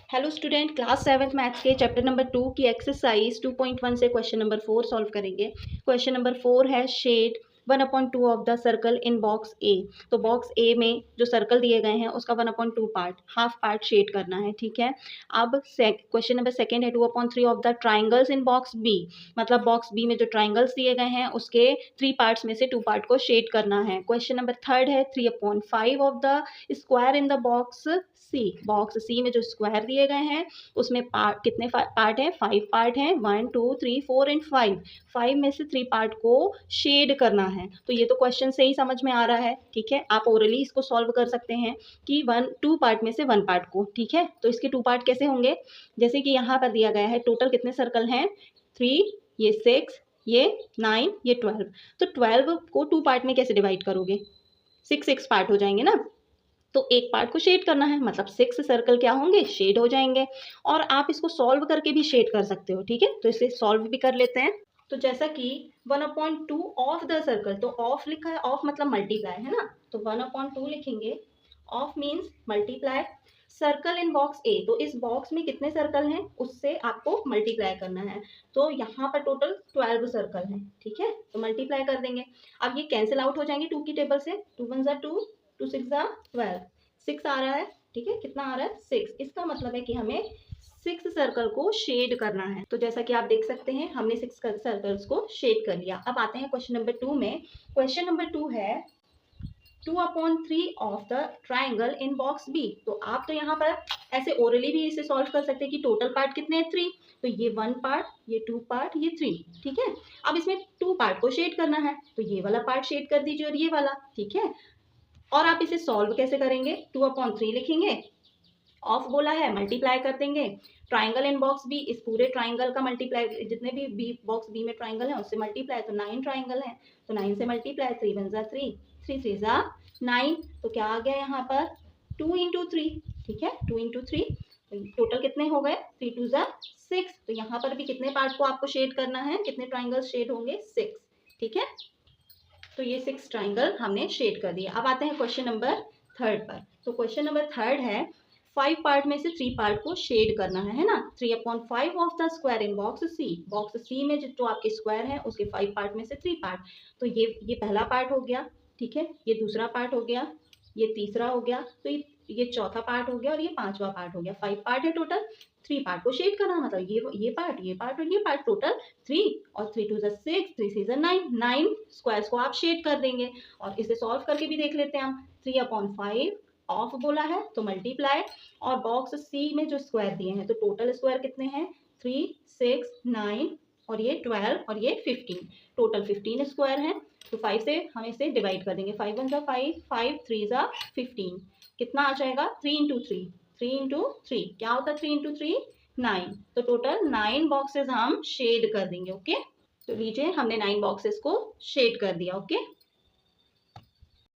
Hello student, class 7th maths के chapter number 2 की exercise 2.1 से क्वेश्चन नंबर 4 सॉल्व करेंगे। क्वेश्चन नंबर 4 है shade 1/2 of the circle in box A. तो box ए में जो सर्कल दिए गए हैं उसका 1/2 पार्ट, हाफ पार्ट शेड करना है। ठीक है। अब क्वेश्चन नंबर सेकंड है 2/3 of the triangles in box B. मतलब बॉक्स बी में जो ट्राइंगल्स दिए गए हैं उसके 3 पार्ट्स में से 2 पार्ट को शेड करना है। क्वेश्चन नंबर थर्ड है 3/5 of the square in the box C. Box C में जो स्क्वायर दिए गए हैं उसमें पार्ट कितने पार्ट हैं? 5 पार्ट हैं। 1 2 3 4 एंड 5 में से 3 पार्ट को शेड करना है। तो ये तो क्वेश्चन से ही समझ में आ रहा है। ठीक है, आप ओरली इसको सॉल्व कर सकते हैं कि 2 पार्ट में से 1 पार्ट को। ठीक है, तो इसके 2 पार्ट कैसे होंगे? जैसे कि यहाँ पर दिया गया है टोटल कितने सर्कल हैं? 3, ये 6, ये 9, ये 12। तो 12 को 2 पार्ट में कैसे डिवाइड करोगे? 6 पार्ट हो जाएंगे ना। तो एक पार्ट को शेड करना है, मतलब 6 सर्कल क्या होंगे? शेड हो जाएंगे। और आप इसको सॉल्व करके भी शेड कर सकते हो। ठीक है, तो इसे सॉल्व भी कर लेते हैं। तो जैसा कि 1/2 ऑफ द सर्कल, तो ऑफ लिखा है, ऑफ मतलब मल्टीप्लाई है ना, तो 1/2 लिखेंगे। Of means multiply. Circle in box A, तो इस बॉक्स में कितने सर्कल हैं उससे आपको मल्टीप्लाई करना है। तो यहाँ पर टोटल 12 सर्कल हैं। ठीक है, तो मल्टीप्लाई कर देंगे। अब ये कैंसिल आउट हो जाएंगे 2 की टेबल से। 2 1 ज़ा 2, 2 6 ज़ा 12, 6 आ रहा है। ठीक है, कितना आ रहा है? 6। इसका मतलब है कि हमें 6 सर्कल को शेड करना है। तो जैसा कि आप देख सकते हैं हमने 6 सर्कल्स को शेड कर लिया। अब आते हैं क्वेश्चन नंबर 2 में। क्वेश्चन नंबर 2 है 2/3 of the triangle in box B. तो आप तो यहाँ पर ऐसे ओरली भी इसे सॉल्व कर सकते हैं कि टोटल पार्ट कितने हैं? 3। तो ये 1 पार्ट, ये 2 पार्ट, ये 3। ठीक है, अब इसमें 2 पार्ट को शेड करना है, तो ये वाला पार्ट शेड कर दीजिए और ये वाला। ठीक है, और आप इसे सॉल्व कैसे करेंगे? 2/3 लिखेंगे। ऑफ बोला है, मल्टीप्लाई कर देंगे। ट्राइंगल इन बॉक्स बी, इस पूरे ट्राइंगल का मल्टीप्लाई, जितने भी बी बॉक्स बी में ट्राइंगल है उससे मल्टीप्लाई। तो 9 ट्राइंगल है, तो 9 से मल्टीप्लाई। 3 1 ज़ा 3, 3 3 ज़ा 9। तो क्या आ गया यहाँ पर? 2 इंटू 3। ठीक है, 2 इंटू 3, टोटल कितने हो गए? 3 2 ज़ा 6। तो यहाँ पर भी कितने पार्ट को आपको शेड करना है? कितने ट्राइंगल शेड होंगे? 6। ठीक है, तो ये 6 ट्राइंगल हमने शेड कर दिया। अब आते हैं क्वेश्चन नंबर थर्ड पर। तो क्वेश्चन नंबर थर्ड है 5 पार्ट में से 3 पार्ट को शेड करना है ना। 3/5 of the square in box C. Box C में जो आपके स्क्वायर है उसके 5 पार्ट में से 3 पार्ट। तो ये पहला पार्ट हो गया। ठीक है, ये दूसरा पार्ट हो गया, ये तीसरा हो गया, तो ये चौथा पार्ट हो गया और ये 5वां पार्ट हो गया। 5 पार्ट है टोटल। 3 पार्ट को शेड करना, मतलब ये पार्ट, ये पार्ट और ये पार्ट, टोटल 3। और 3 2 ज़ा 6, 3 6 ज़ा 9। 9 स्क्वायर्स को आप शेड कर देंगे। और इसे सॉल्व करके भी देख लेते हैं हम। 3/5 ऑफ बोला है तो मल्टीप्लाई, और बॉक्स सी में जो स्क्वायर दिए हैं तो टोटल स्क्वायर कितने हैं? 3 6 9 और ये 12 और ये 15। टोटल 15 स्क्वायर हैं। तो 5 से हम इसे डिवाइड कर देंगे। 5 1 ज़ा 5, 5 3 ज़ा 15। कितना आ जाएगा? 3 इंटू 3। 3 इंटू 3 क्या होता है? 3 इंटू 3 9। तो टोटल 9 बॉक्सेस हम शेड कर देंगे। ओके, तो लीजिए हमने 9 बॉक्सेस को शेड कर दिया। ओके।